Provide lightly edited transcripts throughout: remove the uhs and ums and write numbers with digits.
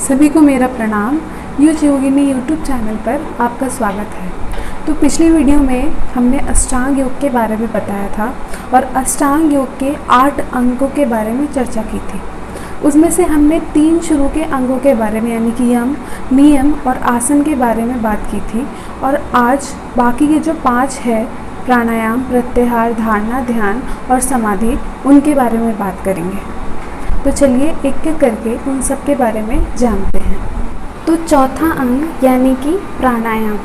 सभी को मेरा प्रणाम। युज योगिनी यूट्यूब चैनल पर आपका स्वागत है। तो पिछली वीडियो में हमने अष्टांग योग के बारे में बताया था और अष्टांग योग के 8 अंगों के बारे में चर्चा की थी। उसमें से हमने 3 शुरू के अंगों के बारे में यानी कि यम, नियम और आसन के बारे में बात की थी और आज बाकी के जो 5 है प्राणायाम, प्रत्याहार, धारणा, ध्यान और समाधि, उनके बारे में बात करेंगे। तो चलिए एक एक करके उन सब के बारे में जानते हैं। तो चौथा अंग यानी कि प्राणायाम।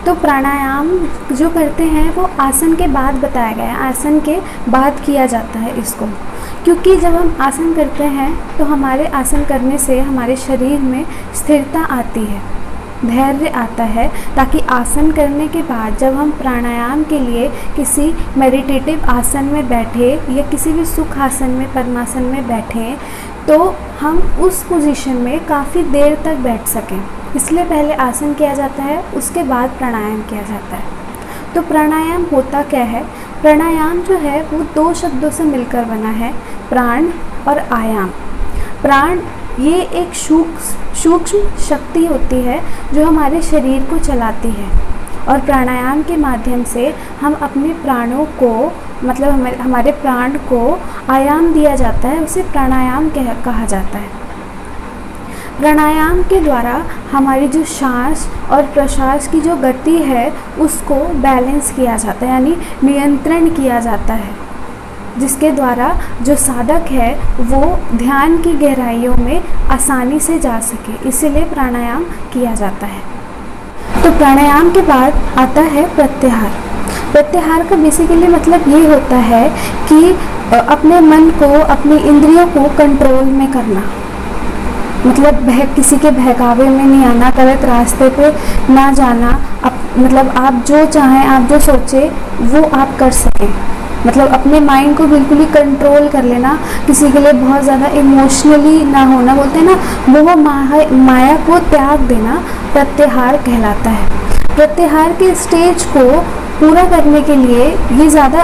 तो प्राणायाम जो करते हैं वो आसन के बाद बताया गया है, आसन के बाद किया जाता है इसको, क्योंकि जब हम आसन करते हैं तो हमारे आसन करने से हमारे शरीर में स्थिरता आती है, धैर्य आता है, ताकि आसन करने के बाद जब हम प्राणायाम के लिए किसी मेडिटेटिव आसन में बैठे या किसी भी सुख आसन में, पद्मासन में बैठें तो हम उस पोजीशन में काफ़ी देर तक बैठ सकें। इसलिए पहले आसन किया जाता है, उसके बाद प्राणायाम किया जाता है। तो प्राणायाम होता क्या है? प्राणायाम जो है वो 2 शब्दों से मिलकर बना है, प्राण और आयाम। प्राण ये एक सूक्ष्म शक्ति होती है जो हमारे शरीर को चलाती है और प्राणायाम के माध्यम से हम अपने प्राणों को, मतलब हमारे प्राण को आयाम दिया जाता है, उसे प्राणायाम कहा जाता है। प्राणायाम के द्वारा हमारी जो सांस और प्रश्वास की जो गति है उसको बैलेंस किया जाता है, यानी नियंत्रण किया जाता है, जिसके द्वारा जो साधक है वो ध्यान की गहराइयों में आसानी से जा सके, इसीलिए प्राणायाम किया जाता है। तो प्राणायाम के बाद आता है प्रत्याहार। प्रत्याहार का बेसिकली मतलब ये होता है कि अपने मन को, अपनी इंद्रियों को कंट्रोल में करना, मतलब किसी के बहकावे में नहीं आना, गलत रास्ते पे ना जाना, मतलब आप जो चाहें, आप जो सोचें वो आप कर सकें, मतलब अपने माइंड को बिल्कुल ही कंट्रोल कर लेना, किसी के लिए बहुत ज़्यादा इमोशनली ना होना, बोलते हैं ना, वो माया को त्याग देना प्रत्याहार कहलाता है। प्रत्याहार के स्टेज को पूरा करने के लिए ये ज़्यादा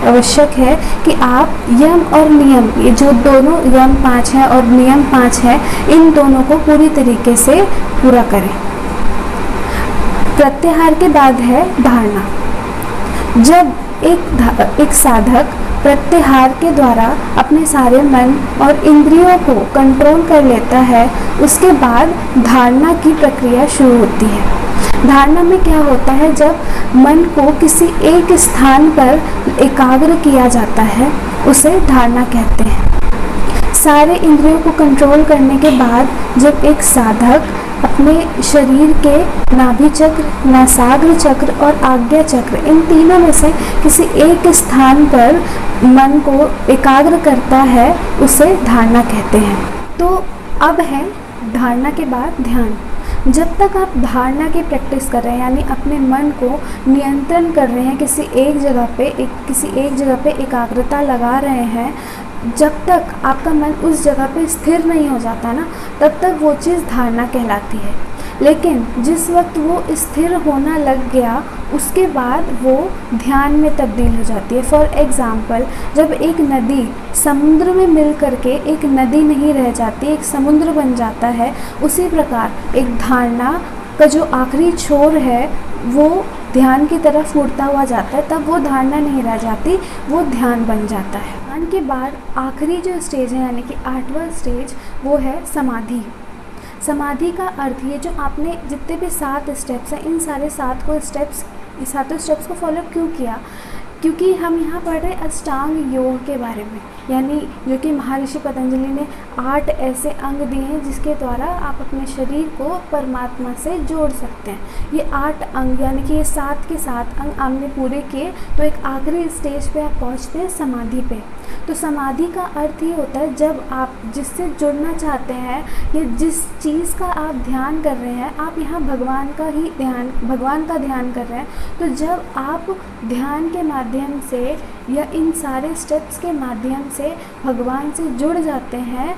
आवश्यक है कि आप यम और नियम, ये जो दोनों यम 5 है और नियम 5 है, इन दोनों को पूरी तरीके से पूरा करें। प्रत्याहार के बाद है धारणा। जब एक साधक प्रत्याहार के द्वारा अपने सारे मन और इंद्रियों को कंट्रोल कर लेता है, उसके बाद धारणा की प्रक्रिया शुरू होती है। धारणा में क्या होता है? जब मन को किसी एक स्थान पर एकाग्र किया जाता है, उसे धारणा कहते हैं। सारे इंद्रियों को कंट्रोल करने के बाद जब एक साधक अपने शरीर के नाभि चक्र, नासाग्र चक्र और आज्ञा चक्र, इन तीनों में से किसी एक स्थान पर मन को एकाग्र करता है, उसे धारणा कहते हैं। तो अब है धारणा के बाद ध्यान। जब तक आप धारणा की प्रैक्टिस कर रहे हैं, यानी अपने मन को नियंत्रण कर रहे हैं, किसी एक जगह पे एकाग्रता लगा रहे हैं, जब तक आपका मन उस जगह पे स्थिर नहीं हो जाता ना, तब तक वो चीज़ धारणा कहलाती है। लेकिन जिस वक्त वो स्थिर होना लग गया, उसके बाद वो ध्यान में तब्दील हो जाती है। फॉर एग्ज़ाम्पल, जब एक नदी समुद्र में मिल करके एक नदी नहीं रह जाती, एक समुद्र बन जाता है, उसी प्रकार एक धारणा का जो आखिरी छोर है वो ध्यान की तरफ मुड़ता हुआ जाता है, तब वो धारणा नहीं रह जाती, वो ध्यान बन जाता है। ध्यान के बाद आखिरी जो स्टेज है, यानी कि 8वां स्टेज, वो है समाधि। समाधि का अर्थ, ये जो आपने जितने भी 7 स्टेप्स हैं, इन सारे 7 स्टेप्स को फॉलो क्यों किया? क्योंकि हम यहाँ पढ़ रहे अष्टांग योग के बारे में, यानी जो कि महर्षि पतंजलि ने 8 ऐसे अंग दिए हैं जिसके द्वारा आप अपने शरीर को परमात्मा से जोड़ सकते हैं। ये 8 अंग, यानी कि ये 7 के 7 अंग आपने पूरे किए तो एक आखिरी स्टेज पे आप पहुँचते हैं समाधि पे। तो समाधि का अर्थ ये होता है, जब आप जिससे जुड़ना चाहते हैं या जिस चीज़ का आप ध्यान कर रहे हैं, आप यहाँ भगवान का ध्यान कर रहे हैं, तो जब आप ध्यान के माध्यम से या इन सारे स्टेप्स के माध्यम से भगवान से जुड़ जाते हैं,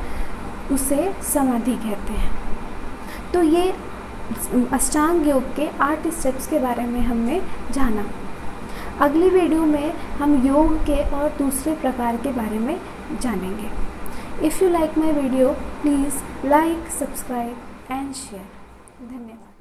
उसे समाधि कहते हैं। तो ये अष्टांग योग के 8 स्टेप्स के बारे में हमने जाना। अगली वीडियो में हम योग के और दूसरे प्रकार के बारे में जानेंगे। If you like my video, please like, subscribe and share. धन्यवाद।